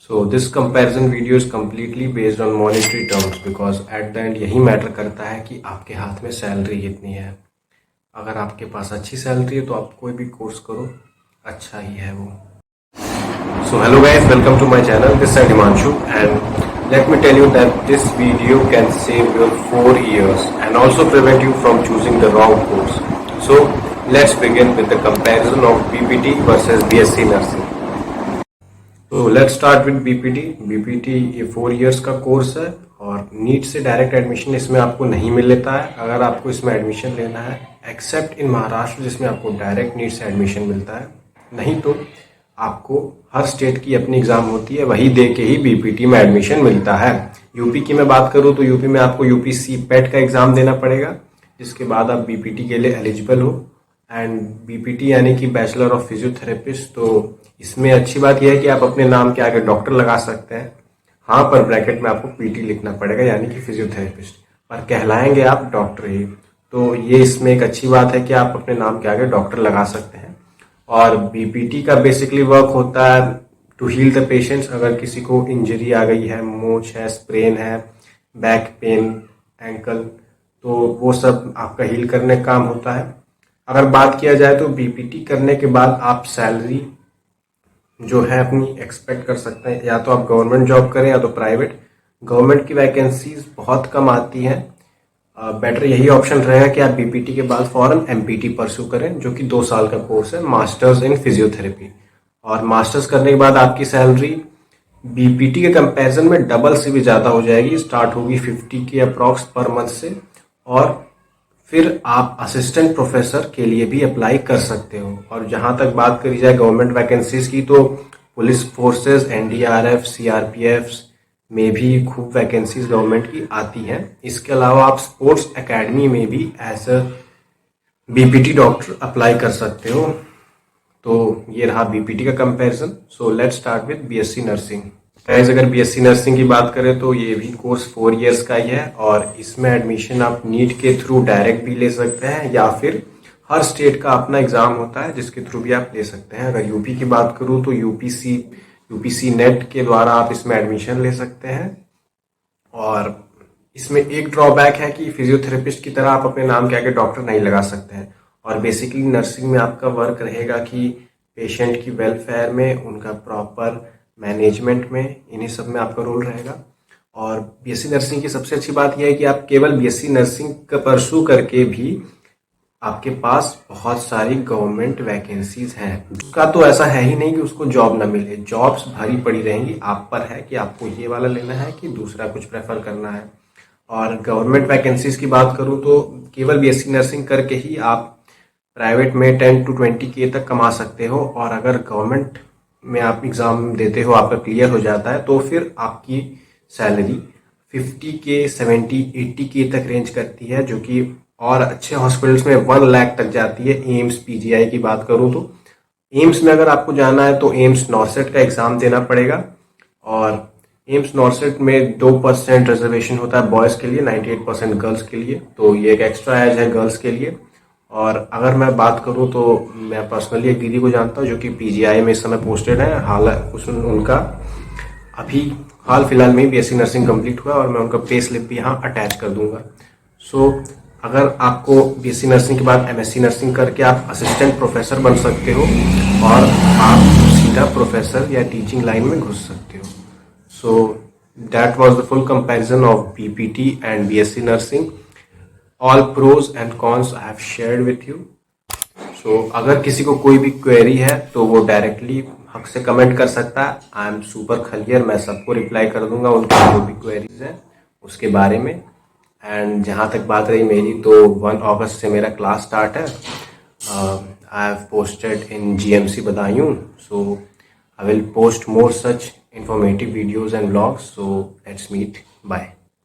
So this comparison video is completely based on monetary terms because at the end यही matter करता है कि आपके हाथ में सैलरी कितनी है। अगर आपके पास अच्छी सैलरी है तो आप कोई भी कोर्स करो, अच्छा ही है वो। So hello guys, welcome to my channel. This is Himanshu and let me tell you that this video can save your 4 years and also prevent you from choosing the wrong course. So let's begin with the comparison of BPT versus BSc Nursing. तो let's start with BPT. BPT ये 4 years का course है और NEET से direct admission इसमें आपको नहीं मिल लेता है। अगर आपको इसमें एडमिशन लेना है एक्सेप्ट इन महाराष्ट्र जिसमें आपको डायरेक्ट नीट से एडमिशन मिलता है, नहीं तो आपको हर स्टेट की अपनी एग्जाम होती है, वही दे के ही बीपीटी में एडमिशन मिलता है। यूपी की मैं बात करूँ तो यूपी में आपको यूपी सीपेट का एग्जाम देना पड़ेगा, जिसके बाद आप बीपीटी के लिए एलिजिबल हो। एंड बीपीटी यानी कि बैचलर ऑफ फिजियोथेरेपिस्ट, तो इसमें अच्छी बात यह है कि आप अपने नाम के आगे डॉक्टर लगा सकते हैं। हाँ, पर ब्रैकेट में आपको पीटी लिखना पड़ेगा यानी कि फिजियोथेरेपिस्ट, पर कहलाएंगे आप डॉक्टर ही। तो ये इसमें एक अच्छी बात है कि आप अपने नाम के आगे डॉक्टर लगा सकते हैं। और बीपीटी का बेसिकली वर्क होता है टू हील द पेशेंट्स। अगर किसी को इंजरी आ गई है, मोच है, स्प्रेन है, बैक पेन, एंकल, तो वो सब आपका हील करने का काम होता है। अगर बात किया जाए तो बीपीटी करने के बाद आप सैलरी जो है अपनी एक्सपेक्ट कर सकते हैं, या तो आप गवर्नमेंट जॉब करें या तो प्राइवेट। गवर्नमेंट की वैकेंसीज बहुत कम आती हैं। बेटर यही ऑप्शन रहेगा कि आप बीपीटी के बाद फॉरन एमपीटी परस्यू करें, जो कि 2 साल का कोर्स है, मास्टर्स इन फिजियोथेरेपी। और मास्टर्स करने के बाद आपकी सैलरी बीपीटी के कंपैरिजन में डबल से भी ज़्यादा हो जाएगी। स्टार्ट होगी 50 के अप्रॉक्स पर मंथ से, और फिर आप असिस्टेंट प्रोफेसर के लिए भी अप्लाई कर सकते हो। और जहां तक बात करी जाए गवर्नमेंट वैकेंसीज की, तो पुलिस फोर्सेस, एनडीआरएफ, सीआरपीएफ में भी खूब वैकेंसीज गवर्नमेंट की आती हैं। इसके अलावा आप स्पोर्ट्स एकेडमी में भी as a BPT doctor apply कर सकते हो। तो ये रहा बीपीटी का comparison. So let's start with BSc nursing. Guys, अगर बीएससी नर्सिंग की बात करें तो ये भी कोर्स 4 इयर्स का ही है और इसमें एडमिशन आप नीट के थ्रू डायरेक्ट भी ले सकते हैं, या फिर हर स्टेट का अपना एग्जाम होता है जिसके थ्रू भी आप ले सकते हैं। अगर यूपी की बात करूं तो यूपीसी नेट के द्वारा आप इसमें एडमिशन ले सकते हैं। और इसमें एक ड्रॉबैक है कि फिजियोथेरेपिस्ट की तरह आप अपने नाम के आगे डॉक्टर नहीं लगा सकते हैं। और बेसिकली नर्सिंग में आपका वर्क रहेगा कि पेशेंट की वेलफेयर में, उनका प्रॉपर मैनेजमेंट में, इन्हीं सब में आपका रोल रहेगा। और बीएससी नर्सिंग की सबसे अच्छी बात यह है कि आप केवल बीएससी नर्सिंग का परस्यू करके भी आपके पास बहुत सारी गवर्नमेंट वैकेंसीज हैं। उसका तो ऐसा है ही नहीं कि उसको जॉब ना मिले, जॉब्स भरी पड़ी रहेंगी। आप पर है कि आपको ये वाला लेना है कि दूसरा कुछ प्रेफर करना है। और गवर्नमेंट वैकेंसीज की बात करूं तो केवल बीएससी नर्सिंग करके ही आप प्राइवेट में 10 to 20 के तक कमा सकते हो। और अगर गवर्नमेंट में आप एग्जाम देते हो, आपका क्लियर हो जाता है, तो फिर आपकी सैलरी 50 के, 70, 80 के तक रेंज करती है, जो कि और अच्छे हॉस्पिटल्स में 1 लाख तक जाती है। एम्स, पीजीआई की बात करूं तो एम्स में अगर आपको जाना है तो एम्स नॉर्सेट का एग्जाम देना पड़ेगा। और एम्स नॉर्सेट में 2% रिजर्वेशन होता है बॉयज के लिए, 98% गर्ल्स के लिए, तो ये एक एक्स्ट्रा एज है गर्ल्स के लिए। और अगर मैं बात करूं तो मैं पर्सनली एक दीदी को जानता हूं जो कि पीजीआई में इस समय पोस्टेड है। उनका अभी हाल फिलहाल में बीएससी नर्सिंग कंप्लीट हुआ और मैं उनका पे स्लिप भी यहाँ अटैच कर दूंगा। सो अगर आपको बीएससी नर्सिंग के बाद एमएससी नर्सिंग करके आप असिस्टेंट प्रोफेसर बन सकते हो और आप सीधा प्रोफेसर या टीचिंग लाइन में घुस सकते हो। So that was the full comparison of BPT and BSc nursing. All pros and cons I have shared with you. So अगर किसी को कोई भी क्वेरी है तो वो डायरेक्टली हक से कमेंट कर सकता है। आई एम सुपर खलियर, मैं सबको रिप्लाई कर दूंगा उनकी जो भी क्वेरीज हैं उसके बारे में। एंड जहाँ तक बात रही मेरी, तो 1 अगस्त से मेरा क्लास स्टार्ट है। I have posted in GMC Badaun, so I will post more such informative videos and vlogs. So let's meet. Bye.